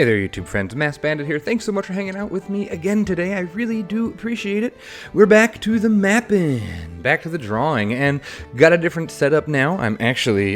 Hey there, YouTube friends. Mass Bandit here. Thanks so much for hanging out with me again today. I really do appreciate it. We're back to the mapping, back to the drawing, and got a different setup now. I think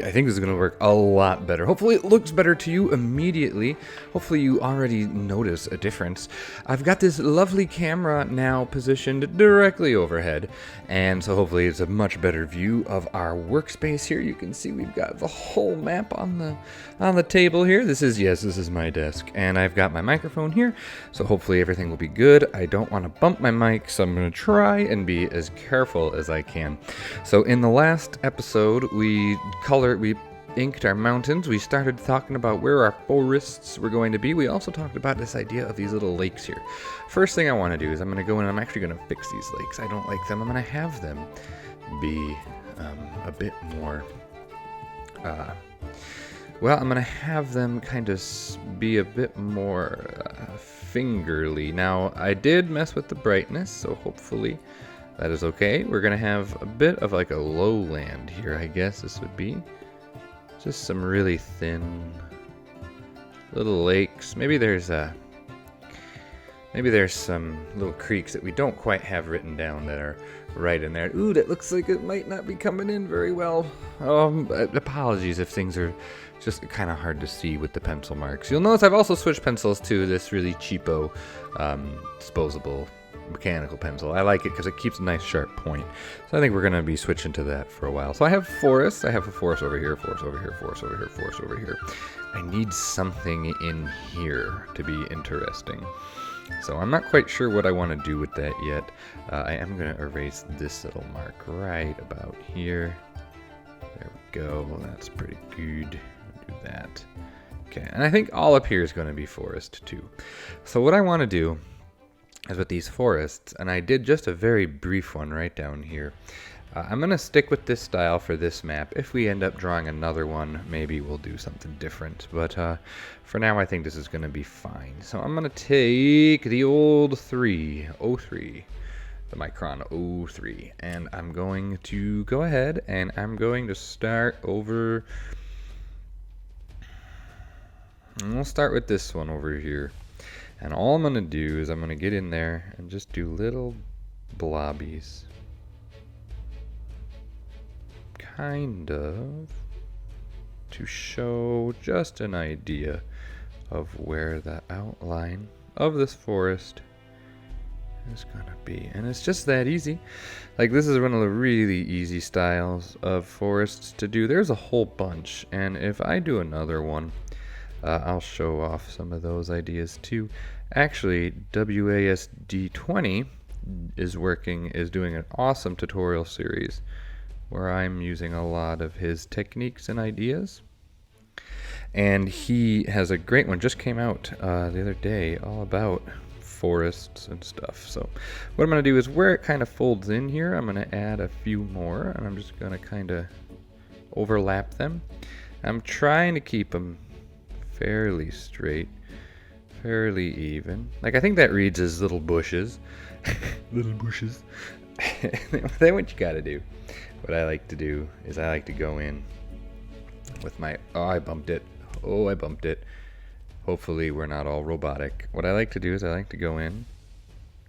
this is going to work a lot better. Hopefully it looks better to you immediately. Hopefully you already notice a difference. I've got this lovely camera now positioned directly overhead, and so hopefully it's a much better view of our workspace here. You can see we've got the whole map on the table here. This is my desk. And I've got my microphone here, so hopefully everything will be good. I don't want to bump my mic, so I'm going to try and be as careful as I can. So in the last episode, we inked our mountains. We started talking about where our forests were going to be. We also talked about this idea of these little lakes here. First thing I want to do is I'm going to go in and I'm actually going to fix these lakes. I don't like them. I'm going to have them be a bit more... I'm going to have them kind of be a bit more fingerly. Now, I did mess with the brightness, so hopefully that is okay. We're going to have a bit of like a lowland here, I guess this would be. Just some really thin little lakes. Maybe there's some little creeks that we don't quite have written down that are right in there. Ooh, that looks like it might not be coming in very well. Apologies if things are just kind of hard to see with the pencil marks. You'll notice I've also switched pencils to this really cheapo, disposable mechanical pencil. I like it because it keeps a nice sharp point. So I think we're going to be switching to that for a while. So I have forests. I have a forest over here, forest over here, forest over here, forest over here. I need something in here to be interesting. So I'm not quite sure what I want to do with that yet. I am going to erase this little mark right about here. There we go. That's pretty good. Do that. Okay, and I think all up here is going to be forest too. So what I want to do is with these forests, and I did just a very brief one right down here. I'm going to stick with this style for this map. If we end up drawing another one, maybe we'll do something different. But for now, I think this is going to be fine. So I'm going to take the old 303, the Micron 03, and I'm going to go ahead and I'm going to start over. And we'll start with this one over here. And all I'm going to do is I'm going to get in there and just do little blobbies. Kind of to show just an idea of where the outline of this forest is going to be. And it's just that easy. Like, this is one of the really easy styles of forests to do. There's a whole bunch. And if I do another one, I'll show off some of those ideas too. Actually, WASD20 is doing an awesome tutorial series where I'm using a lot of his techniques and ideas. And he has a great one, just came out the other day, all about forests and stuff. So what I'm going to do is where it kind of folds in here, I'm going to add a few more, and I'm just going to kind of overlap them. I'm trying to keep them fairly straight, fairly even. Like, I think that reads as little bushes. Little bushes. Then what you gotta do, what I like to do is I like to go in with my, I bumped it. Hopefully we're not all robotic. What I like to do is I like to go in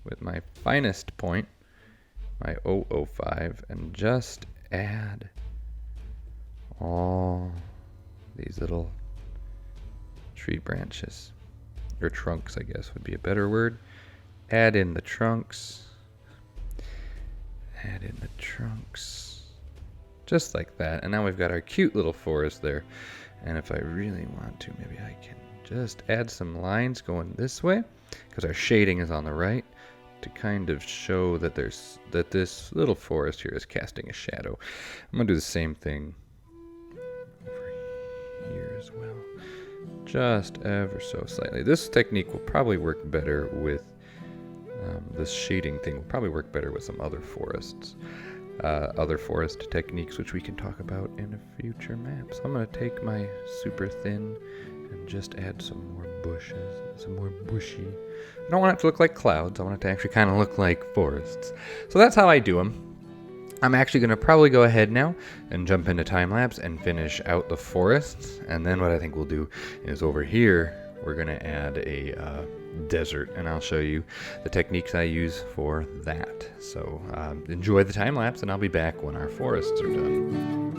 with my finest point, my 005, and just add all these little tree branches, or trunks, I guess would be a better word. Add in the trunks. Add in the trunks. Just like that. And now we've got our cute little forest there. And if I really want to, maybe I can just add some lines going this way, because our shading is on the right, to kind of show that this little forest here is casting a shadow. I'm going to do the same thing over here as well. Just ever so slightly. This technique will probably work better with this shading thing will probably work better with some other forests, other forest techniques, which we can talk about in a future map. So I'm going to take my super thin and just add some more bushes, some more bushy. I don't want it to look like clouds. I want it to actually kind of look like forests. So that's how I do them. I'm actually going to probably go ahead now and jump into Timelapse and finish out the forests. And then what I think we'll do is over here, we're going to add a desert, and I'll show you the techniques I use for that. So enjoy the time lapse, and I'll be back when our forests are done.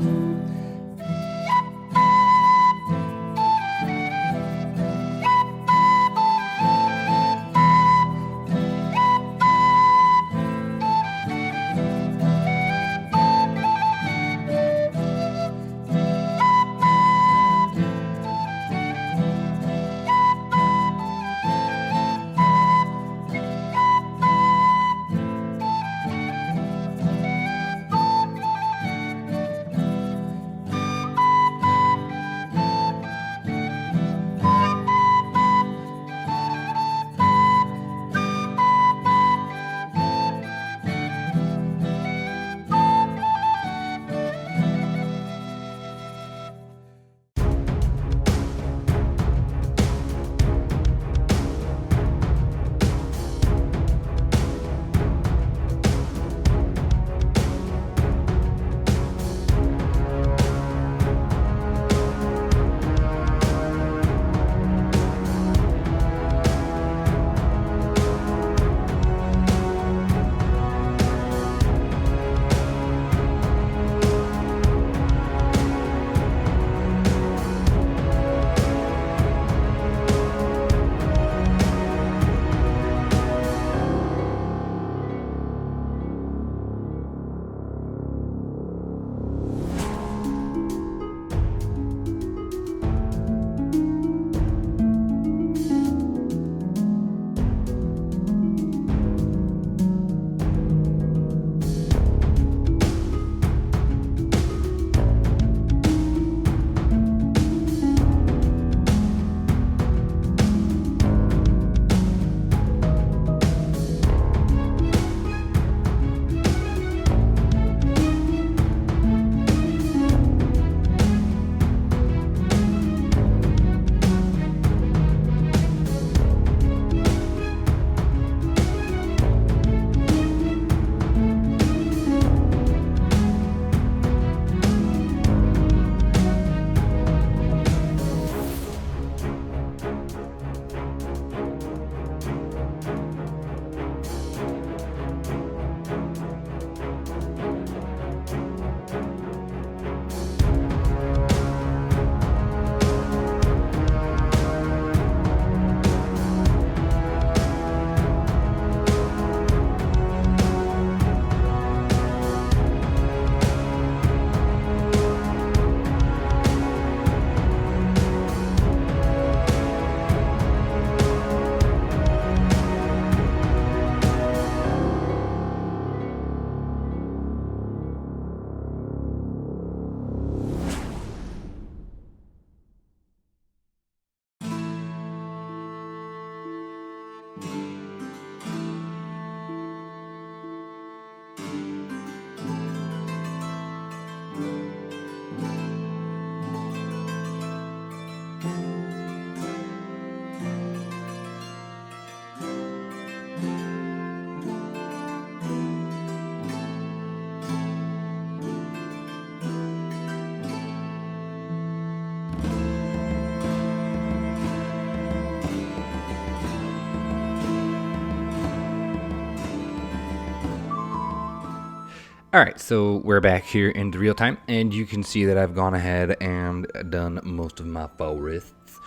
Alright, so we're back here in the real time, and you can see that I've gone ahead and done most of my forests.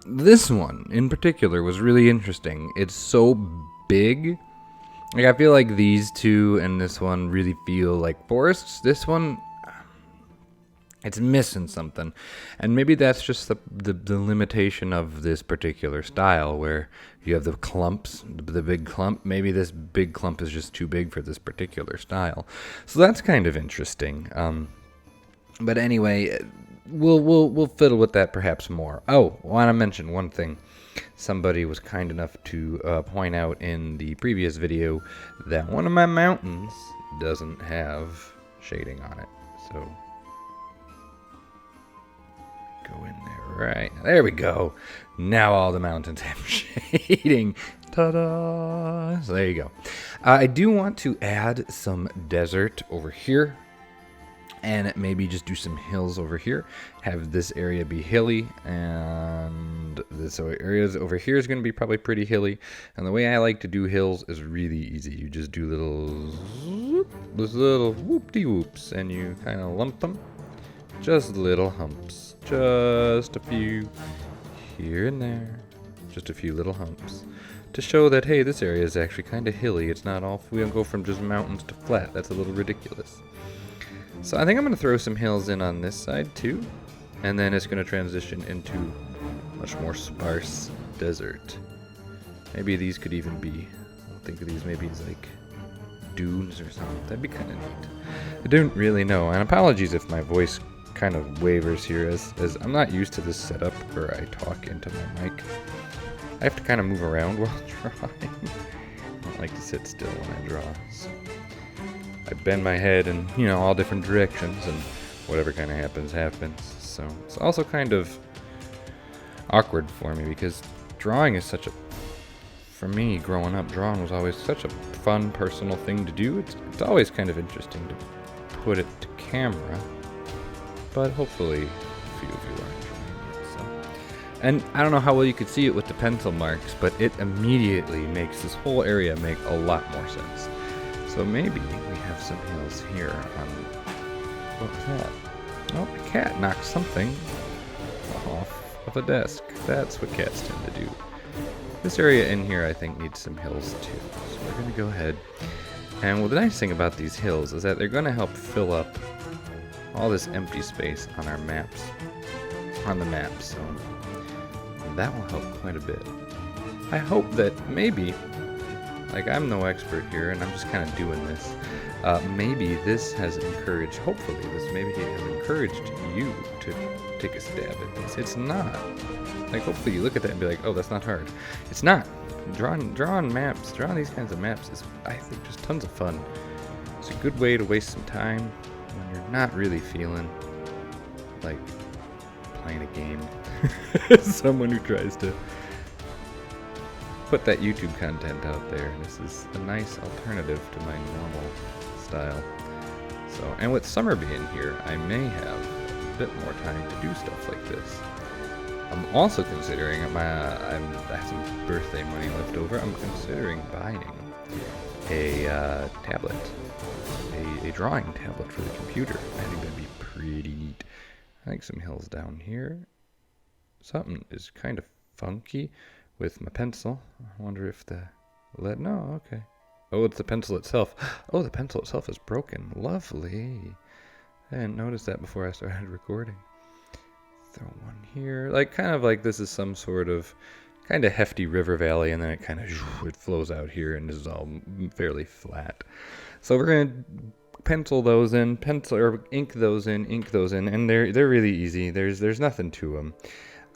This one, in particular, was really interesting. It's so big. Like, I feel like these two and this one really feel like forests. This one, it's missing something. And maybe that's just the limitation of this particular style, where you have the clumps, the big clump. Maybe this big clump is just too big for this particular style. So that's kind of interesting. But anyway, we'll fiddle with that perhaps more. Oh, I want to mention one thing. Somebody was kind enough to point out in the previous video that one of my mountains doesn't have shading on it. So go in there, right? There we go. Now all the mountains have shading. Ta-da! So there you go. I do want to add some desert over here, and maybe just do some hills over here. Have this area be hilly, and And so areas over here is going to be probably pretty hilly. And the way I like to do hills is really easy. You just do those little whoop-de-whoops, and you kind of lump them. Just little humps. Just a few here and there. Just a few little humps. To show that, hey, this area is actually kind of hilly. It's not all, we don't go from just mountains to flat. That's a little ridiculous. So I think I'm going to throw some hills in on this side too. And then it's going to transition into much more sparse desert. Maybe these could even be, I'll think of these maybe as like dunes or something. That'd be kind of neat. I don't really know. And apologies if my voice kind of wavers here as I'm not used to this setup where I talk into my mic. I have to kind of move around while drawing. I don't like to sit still when I draw. So I bend my head in, all different directions, and whatever kind of happens, happens. So it's also kind of awkward for me because drawing is for me, growing up, drawing was always such a fun, personal thing to do. It's always kind of interesting to put it to camera, but hopefully a few of you are enjoying it. So. And I don't know how well you could see it with the pencil marks, but it immediately makes this whole area make a lot more sense. So maybe we have some hills here on, what was that? Oh, a cat knocked something off of a desk. That's what cats tend to do. This area in here I think needs some hills too. So we're going to go ahead. And well, the nice thing about these hills is that they're going to help fill up all this empty space on our maps, on the map. So that will help quite a bit. I hope that maybe, like I'm no expert here and I'm just kind of doing this, maybe this has encouraged, hopefully this maybe has encouraged you to take a stab at this. It's not. Like hopefully you look at that and be like, oh, that's not hard. It's not. Drawing maps, drawing these kinds of maps is, I think, just tons of fun. It's a good way to waste some time when you're not really feeling like playing a game. Someone who tries to put that YouTube content out there. This is a nice alternative to my normal style. So, and with summer being here, I may have a bit more time to do stuff like this. I'm also considering, I have some birthday money left over. I'm considering buying a tablet, a drawing tablet for the computer. I think that'd be pretty neat. I think some hills down here. Something is kind of funky with my pencil. I wonder if the lead. No, okay. Oh, it's the pencil itself. Oh, the pencil itself is broken. Lovely. I didn't notice that before I started recording. Throw one here. Kind of like this is some sort of kind of hefty river valley, and then it kind of it flows out here, and this is all fairly flat. So we're gonna pencil those in, ink those in, and they're really easy. There's nothing to them.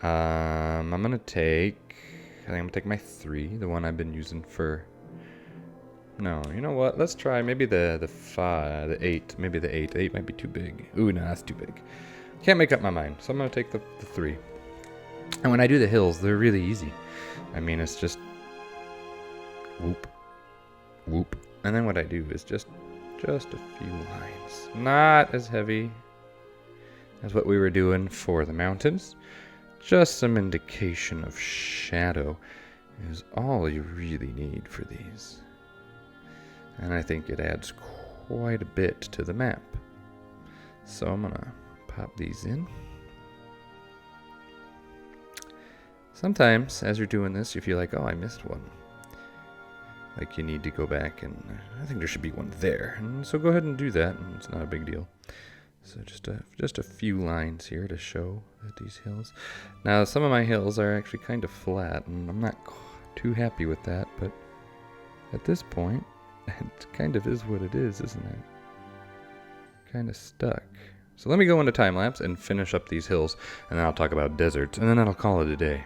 I'm gonna take my 3, the one I've been using for. No, you know what? Let's try maybe the 5, the 8. Maybe the 8. The 8 might be too big. Ooh, no, that's too big. Can't make up my mind, so I'm gonna take the 3. And when I do the hills, they're really easy. I mean, it's just whoop, whoop, and then what I do is just a few lines. Not as heavy as what we were doing for the mountains. Just some indication of shadow is all you really need for these. And I think it adds quite a bit to the map. So I'm gonna pop these in. Sometimes, as you're doing this, you feel like, oh, I missed one. Like you need to go back and I think there should be one there. And so go ahead and do that, and it's not a big deal. So just a few lines here to show that these hills. Now, some of my hills are actually kind of flat, and I'm not too happy with that, but at this point, it kind of is what it is, isn't it? Kind of stuck. So let me go into Timelapse and finish up these hills, and then I'll talk about deserts, and then I'll call it a day.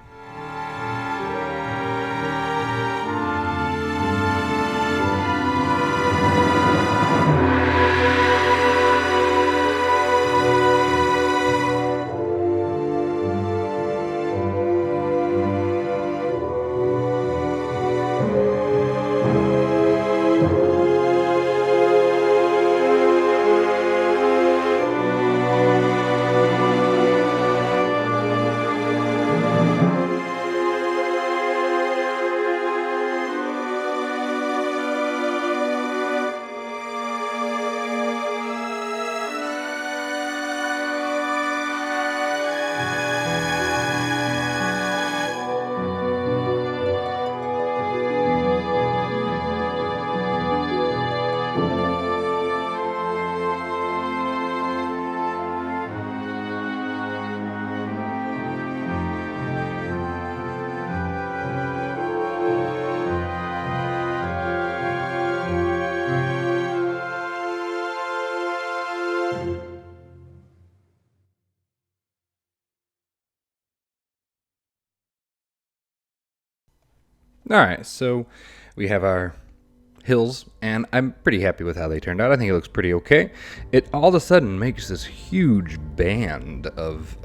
All right, so we have our hills, and I'm pretty happy with how they turned out. I think it looks pretty okay. It all of a sudden makes this huge band of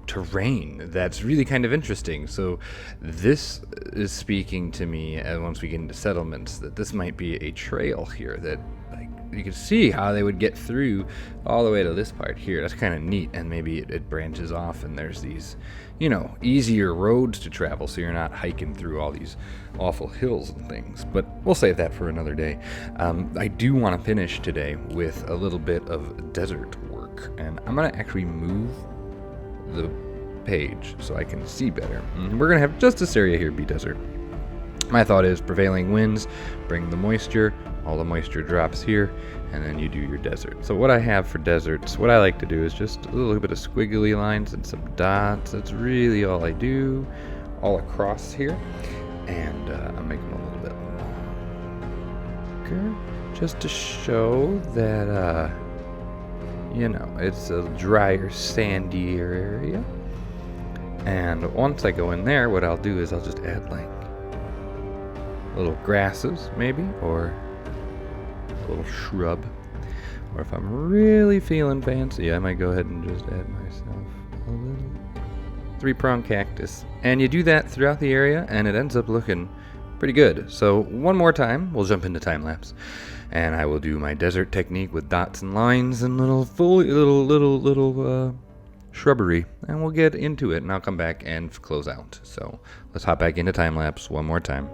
terrain that's really kind of interesting. So this is speaking to me, once we get into settlements, that this might be a trail here that, like, you can see how they would get through all the way to this part here. That's kind of neat, and maybe it branches off and there's these, easier roads to travel, so you're not hiking through all these awful hills and things. But we'll save that for another day. I do want to finish today with a little bit of desert work, and I'm going to actually move the page so I can see better. We're going to have just this area here be desert. My thought is prevailing winds bring the moisture, all the moisture drops here, and then you do your desert. So what I have for deserts, what I like to do is just a little bit of squiggly lines and some dots. That's really all I do all across here. And I'm making a little bit longer just to show that it's a drier, sandier area. And once I go in there, what I'll do is I'll just add like little grasses maybe, or a little shrub. Or if I'm really feeling fancy, I might go ahead and just add myself a little 3-prong cactus. And you do that throughout the area, and it ends up looking pretty good. So one more time, we'll jump into time-lapse. And I will do my desert technique with dots and lines and little shrubbery, and we'll get into it, and I'll come back and close out. So let's hop back into time-lapse one more time.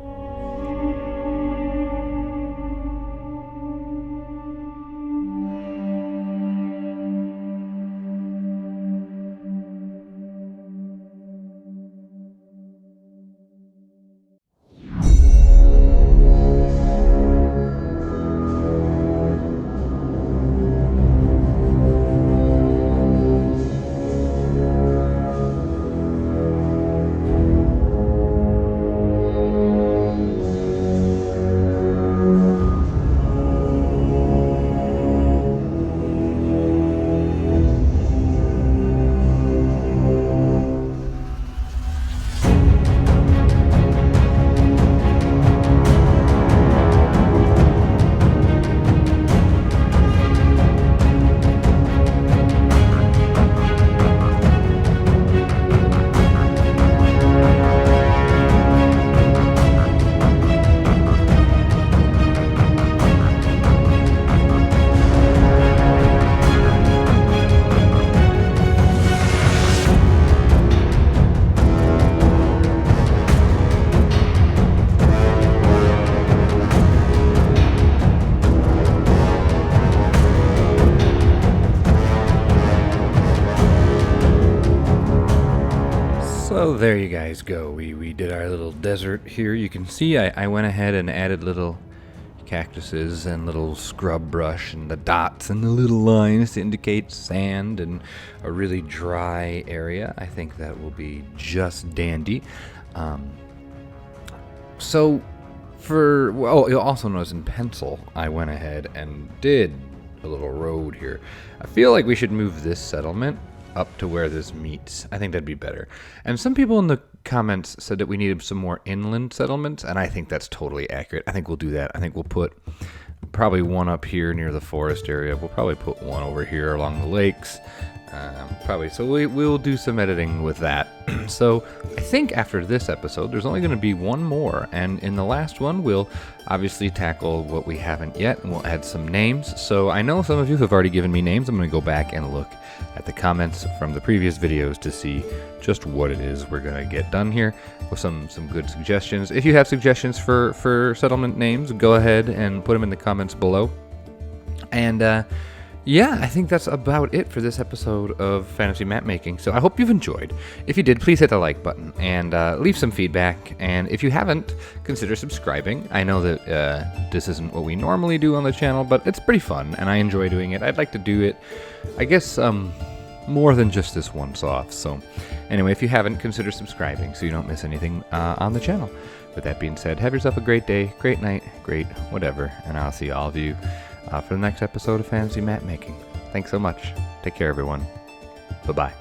So there you guys go. We did our little desert here. You can see I went ahead and added little cactuses and little scrub brush and the dots and the little lines to indicate sand and a really dry area. I think that will be just dandy. You'll also notice in pencil, I went ahead and did a little road here. I feel like we should move this settlement up to where this meets. I think that'd be better. And some people in the comments said that we needed some more inland settlements, and I think that's totally accurate. I think we'll do that. I think we'll put probably one up here near the forest area. We'll probably put one over here along the lakes. So we'll do some editing with that. So I think after this episode, there's only going to be one more, and in the last one, we'll obviously tackle what we haven't yet, and we'll add some names. So I know some of you have already given me names. I'm going to go back and look at the comments from the previous videos to see just what it is we're going to get done here with some good suggestions. If you have suggestions for settlement names, go ahead and put them in the comments below. And yeah, I think that's about it for this episode of Fantasy Map Making. So I hope you've enjoyed. If you did, please hit the like button and leave some feedback. And if you haven't, consider subscribing. I know that this isn't what we normally do on the channel, but it's pretty fun, and I enjoy doing it. I'd like to do it, I guess, more than just this once off. So anyway, if you haven't, consider subscribing so you don't miss anything on the channel. With that being said, have yourself a great day, great night, great whatever, and I'll see all of you for the next episode of Fantasy Map Making. Thanks so much. Take care, everyone. Bye-bye.